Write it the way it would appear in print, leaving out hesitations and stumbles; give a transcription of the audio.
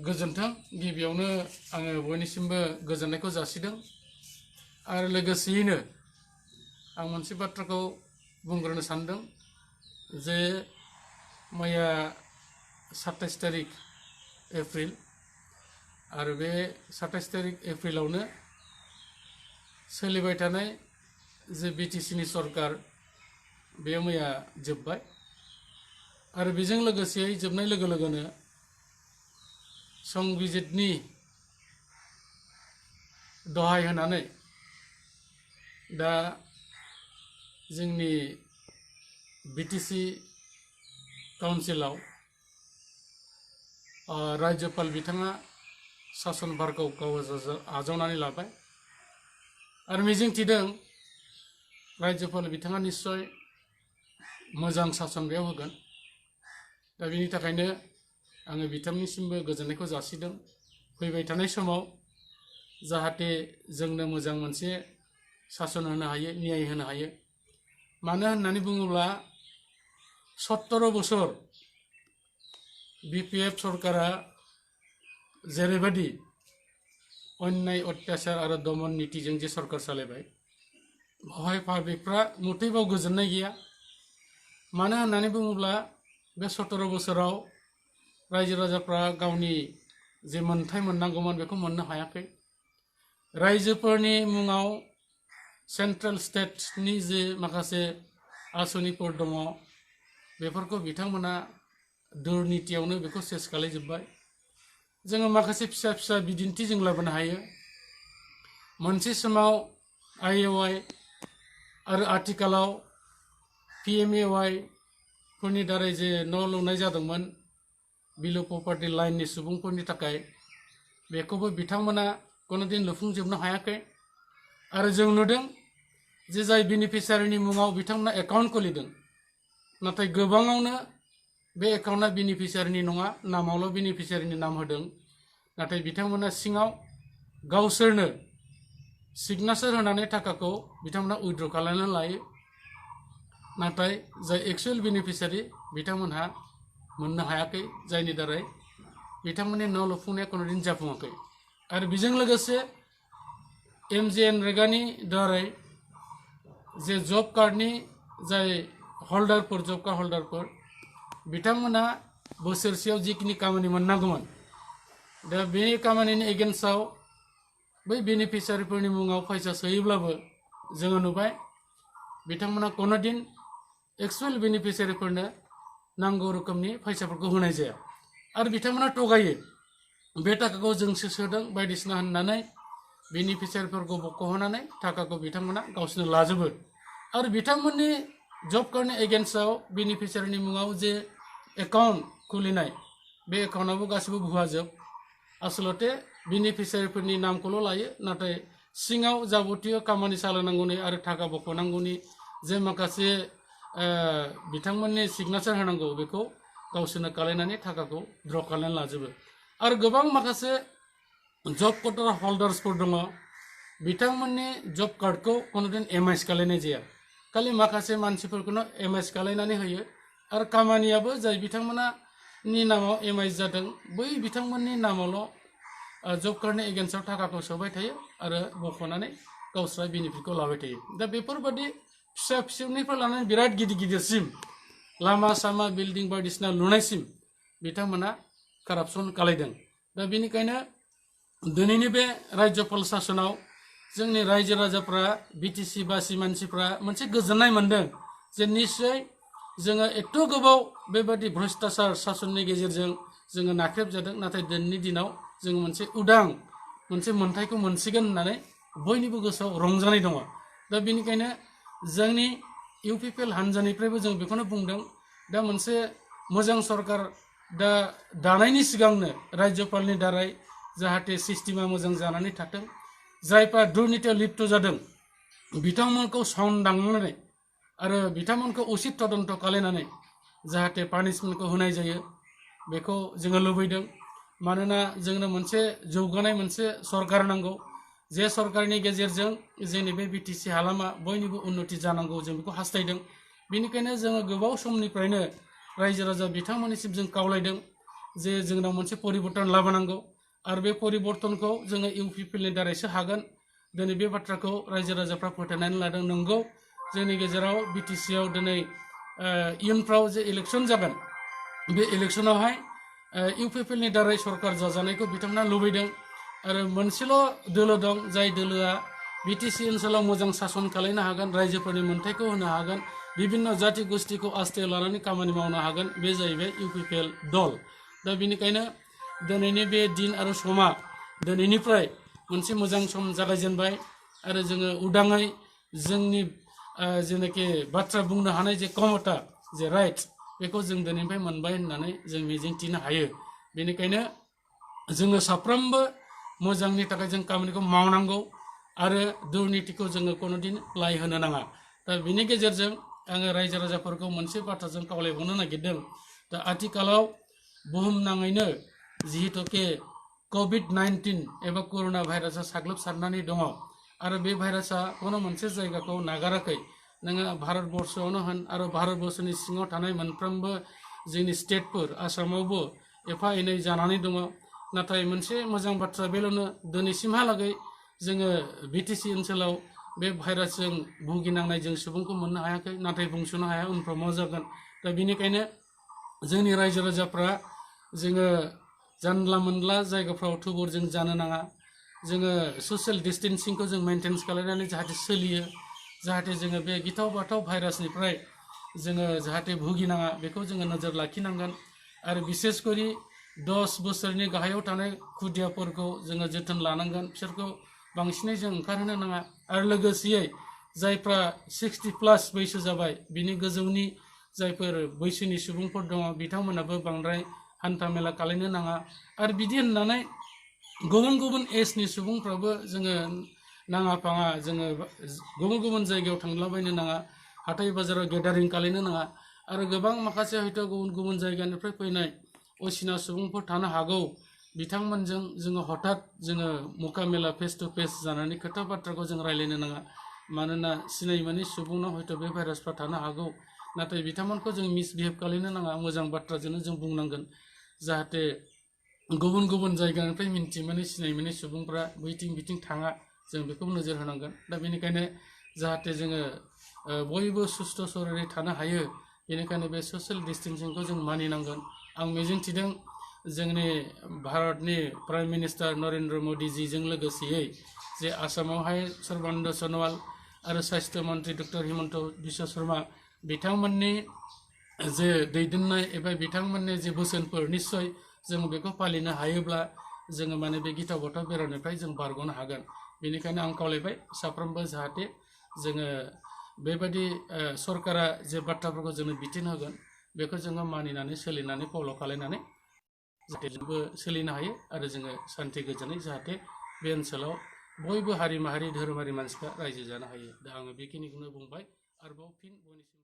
गोजोन्थों गिबियावनो आङो बयनिसिमबो गोजोननायखौ जासिदों आरो लोगोसेयैनो आं मोनसे बाथ्राखौ बुंग्रोनो सानदों जे मैया 27 तारिख एप्रिल आरो बे 27 तारिख एप्रिलावनो सोलिबाय थानाय जे बिटिसिनि सरकार बे मैया जोब्बाय आरो बेजों लोगोसेयै जोबनाय लोगो लोगोनो संबिजितनि दहाय होनानै दा जोंनि बिटिसि काउन्सिलाव राज्यपाल बिथाङा शासनभारखौ गाव आजावनानै लाबाय आरो मिजिंथिदों राज्यपाल बिथाङा निश्चय मोजां शासन बेयाव होगोन दा बेनि थाखायनो आङो बिथांनिसिमबो गोजोननायखौ जासिदों फैबाय थानाय समाव जाहाथे जोंनो मोजां मोनसे शासन होनो हायो न्याय होनो हायो मानो होननानै बुङोब्ला 17 बोसोर बिपिएफ सरकारा जेरैबायदि अन्याय अत्याचार आरो दमन नीतिजों जे सरकार सालायबाय बेवहाय पाब्लिकफ्रा मुथैबाव गोजोननाय गैया मानो होननानै बुङोब्ला बे 17 बोसोराव रायजो राजाफ्रा गावनि जे मोनथाय मोननांगौमोन बेखौ मोननो हायाखै रायजोफोरनि मुङाव सेन्ट्रेल स्टेटनि जे माखासे आसनिफोर दङ बेफोरखौ बिथांमोना दुर्नीतियावनो बेखौ सेस खालायजोब्बाय जोङो माखासे फिसा फिसा बिदिन्थि जों लाबोनो हायो मोनसे समाव आइएवाइ आरो आथिखालाव पिएमएवाइ फोरनि दारै जे न' लुनाय जादोंमोन बिलो प्रपार्टि लाइननि सुबुंफोरनि थाखाय बेखौबो बिथांमोना कोनोदिन लुफुंजोबनो हायाखै आरो जों नुदों जे जाय बेनिफिसियारिनि मुङाव बिथांमोना एकाउन्ट खुलिदों नाथाय गोबाङावनो बे एकाउन्टआ बेनिफिसियारिनि नङा नामावल' बेनिफिसियारिनि नाम होदों नाथाय बिथांमोना सिङाव गावसोरनो सिगनेचार होनानै थाखाखौ बिथांमोना उइथड्र खालामनानै लायो नाथाय जाय एक्चुअल बेनिफिसियारि बिथांमोनहा मोननो हायाखै जायनि दारै बिथांमोननि न' लुफुंनाया कोनोदिन जाफुङाखै आरो बेजों लोगोसे एमजिएनरेगानि दारै जे जब कार्डनि जाय हल्डारफोर जब कार्ड हल्डारफोर बिथांमोना बोसोरसेयाव जिखिनि खामानि मोननांगौमोन दा बे खामानिनि एगेन्स्टआव बै बेनिफिसियारिफोरनि मुङाव फैसा सोयोब्लाबो जोङो नुबाय बिथांमोना कोनोदिन एक्चुअल बेनिफिसियारिफोरनो नांगौ रोखोमनि फैसाफोरखौ होनाय जाया आरो बिथांमोना थगायो बे थाखाखौ जोंसो सोदों बायदिसिना होननानै बेनिफिसियारिफोरखौ बख'होनानै थाखाखौ बिथांमोना गावसोरनो लाजोबो आरो बिथांमोननि जब कार्डनि एगेन्स्टआव बेनिफिसियारिनि मुङाव जे एकाउन्ट खुलिनाय बे एकाउन्टआबो गासिबो भुवाजोब आसलते बेनिफिसियारिफोरनि नामखौल' लायो नाथाय सिङाव जाबतिय खामानि सालायनांगौनि आरो थाखा बख'नांगौनि जे माखासे बिथांमोननि सिगनेचार होनांगौ बेखौ गावसोरनो खालायनानै थाखाखौ ड्र खालामनानै लाजोबो आरो गोबां माखासे जब कार्ड हल्डार्सफोर दङ बिथांमोननि जब कार्डखौ कोनोदिन एमआइस खालायनाय जाया खालि माखासे मानसिफोरखौनो एमआइस खालायनानै होयो आरो खामानियाबो जाय बिथांमोना नि नामाव एमआइस जादों बै बिथांमोननि नामावल' जब कार्डनि एगेन्स्टआव थाखाखौ सोबाय थायो आरो बख'नानै गावस्रा बेनिफिटखौ लाबाय थायो दा बेफोरबादि फिसा फिसौनिफ्राय लानानै बिराद गिदिर गिदिरसिम लामा सामा बिल्डिं बायदिसिना लुनायसिम बिथांमोना कारापसन खालायदों दा बेनिखायनो दिनैनि बे राज्यपाल शासनाव जोंनि रायजो राजाफ्रा बिटिसि बासि मानसिफ्रा मोनसे गोजोननाय मोनदों जे निश्चय जोङो एथ' गोबाव बेबादि भ्रष्टाचार शासननि गेजेरजों जोङो नाख्रेबजादों नाथाय दिनैनि दिनाव जोङो मोनसे उदां मोनसे मोनथायखौ मोनसिगोन होननानै बयनिबो गोसोआव रंजानाय दङ दा बेनिखायनो जोंनि इउपिपिएल हान्जानिफ्रायबो जों बेखौनो बुंदों दा मोनसे मोजां सरकार दा दानायनि सिगांनो राज्यपालनि दारै जाहाथे सिस्टेमा मोजां जानानै थाथों जायफ्रा दुर्नीतियाव लिप्त जादों बिथांमोनखौ संदांनानै आरो बिथांमोनखौ उचित तदन्त खालायनानै जाहाथे पानिशमेन्टखौ होनाय जायो बेखौ जोङो लुबैदों मानोना जोंनो मोनसे जौगानाय मोनसे सरकार नांगौ जे सरकारनि गेजेरजों जोंनि बे बिटिसि हालामा बयनिबो उन्नति जानांगौ जों बेखौ हास्थायदों बेनिखायनो जोङो गोबाव समनिफ्रायनो रायजो राजा बिथांमोननिसिम जों खावलायदों जे जोंनाव मोनसे परिबर्तन लाबोनांगौ आरो बे परिबर्तनखौ जोङो इउपिपिएलनि दारैसो हागोन दिनै बे बाथ्राखौ रायजो राजाफ्रा फोथायनानै लादों नंगौ जोंनि गेजेराव बिटिसिआव दिनै इयुनफ्राव जे इलेक्सन जागोन बे इलेक्सनावहाय इउपिपिएलनि दारै सरकार जाजानायखौ बिथांमोना लुबैदों आरो मोनसेल' दोलो दं जाय दोलोआ बिटिसि ओनसोलाव मोजां सासन खालामनो हागोन रायजोफोरनि मोन्थायखौ होनो हागोन बिभिन्न जाति गोष्ठीखौ आस्थायाव लानानै खामानि मावनो हागोन बे जाहैबाय इउपिपिएल दल दा बेनिखायनो दिनैनि बे दिन आरो समा दिनैनिफ्राय मोनसे मोजां सम जागायजेनबाय आरो जोङो उदाङै जोंनि जेनाखि बाथ्रा बुंनो हानाय जे क्षमता जे राइट बेखौ जों दिनैनिफ्राय मोनबाय होननानै जों मिजिंथिनो हायो बेनिखायनो जोङो साफ्रोमबो मोजांनि थाखाय जों खामानिखौ मावनांगौ आरो दुर्नितिखौ जोङो कोनोदिन लाय होनो नाङा दा बिनि गेजेरजों आङो रायजो राजाफोरखौ मोनसे बाथ्राजों खावलायबावनो नागिरदों दा आथिखालाव बुहुमनाङैनो जिहेतुके COVID-19 एबा कर'ना भाइरासआ साग्लोबसारनानै दङ आरो बे भाइरासआ कोनो मोनसे जायगाखौ नागाराखै नोङो भारतबर्षआवनो होन आरो भारतबर्षनि सिङाव थानाय मोनफ्रोमबो जोंनि स्टेटफोर आसामावबो एफा एनै जानानै दङ नाथाय मोनसे मोजां बाथ्रा बेल'नो दिनैसिमहालागै जोङो बिटिसि ओनसोलाव बे भाइरासजों भुगिनांनाय जों सुबुंखौ मोननो हायाखै नाथाय बुंस'नो हाया उनफ्राव मा जागोन दा बेनिखायनो जोंनि रायजो राजाफ्रा जोङो जानला मोनला जायगाफ्राव थुबुर जों जानो नाङा जोङो ससियेल डिस्टेन्सिंखौ जों मेनटेन खालामनानै जाहाथे सोलियो जाहाथे जोङो बे गिथाव बाथाव भाइरासनिफ्राय जोङो जाहाथे भुगिनाङा बेखौ जोङो नोजोर लाखिनांगोन आरो बिसेसकरि 10 बोसोरनि गाहायाव थानाय खुदियाफोरखौ जोङो जोथोन लानांगोन बिसोरखौ बांसिनै जों ओंखारहोनो नाङा आरो लोगोसेयै जायफ्रा 60+ बैसो जाबाय बिनि गोजौनि जायफोर बैसोनि सुबुंफोर दङ बिथांमोनाबो बांद्राय हान्था मेला खालामनो नाङा आरो बिदि होननानै गुबुन गुबुन एजनि सुबुंफ्राबो जोङो नाङा फाङा जोङो गुबुन गुबुन जायगायाव थांलाबायनो नाङा हाथाय बाजाराव गेदारिं खालामनो नाङा आरो गोबां माखासे हयथ' गुबुन गुबुन जायगानिफ्राय फैनाय असिना सुबुंफोर थानो हागौ बिथांमोनजों जोङो हठात जोङो मुखामेला फेस टु फेस जानानै खोथा बाथ्राखौ जों रायलायनो नाङा मानोना सिनाय मोनै सुबुंनाव हयथ' बे भाइरासफ्रा थानो हागौ नाथाय बिथांमोनखौ जों मिसबिहेभ खालामनो नाङा मोजां बाथ्राजोंनो जों बुंनांगोन जाहाथे गुबुन गुबुन जायगानिफ्राय मिन्थि मोनै सिनाय मोनै सुबुंफ्रा बैथिं बिथिं थाङा जों बेखौ नोजोर होनांगोन दा बेनिखायनो जाहाथे जोङो बयबो सुस्थ' सरिरै थानो हायो बेनिखायनो बे ससियेल डिस्टेन्सिंखौ जों मानिनांगोन आं मिजिंथिदों जोंनि भारतनि प्राइम मिनिस्टार नरेन्द्र मदिजीजों लोगोसेयै जे आसामावहाय सर्बानन्द सन'वाल आरो स्वास्थ्य मन्त्रि डक्टर हिमन्त बिश्व शर्मा बिथांमोननि जे दैदेननाय एबा बिथांमोननि जे बोसोनफोर निस्सय जों बेखौ फालिनो हायोब्ला जोङो माने बे गिथाव बाथाव बेरामनिफ्राय जों बारग'नो हागोन बेनिखायनो आं खावलायबाय साफ्रोमबो जाहाथे जोङो बेबायदि सरकारा जे बाथ्राफोरखौ जोंनो बिथोन होगोन बेखौ जोङो मानिनानै सोलिनानै फल' खालामनानै जाहाथे जोंबो सोलिनो हायो आरो जोङो सान्थि गोजोनै जाहाथे बे ओनसोलाव बयबो हारि माहारि धोरोमारि मानसिफ्रा रायजो जानो हायो दा आङो बेखिनिखौनो बुंबाय आरोबाव फिन बयनिसिम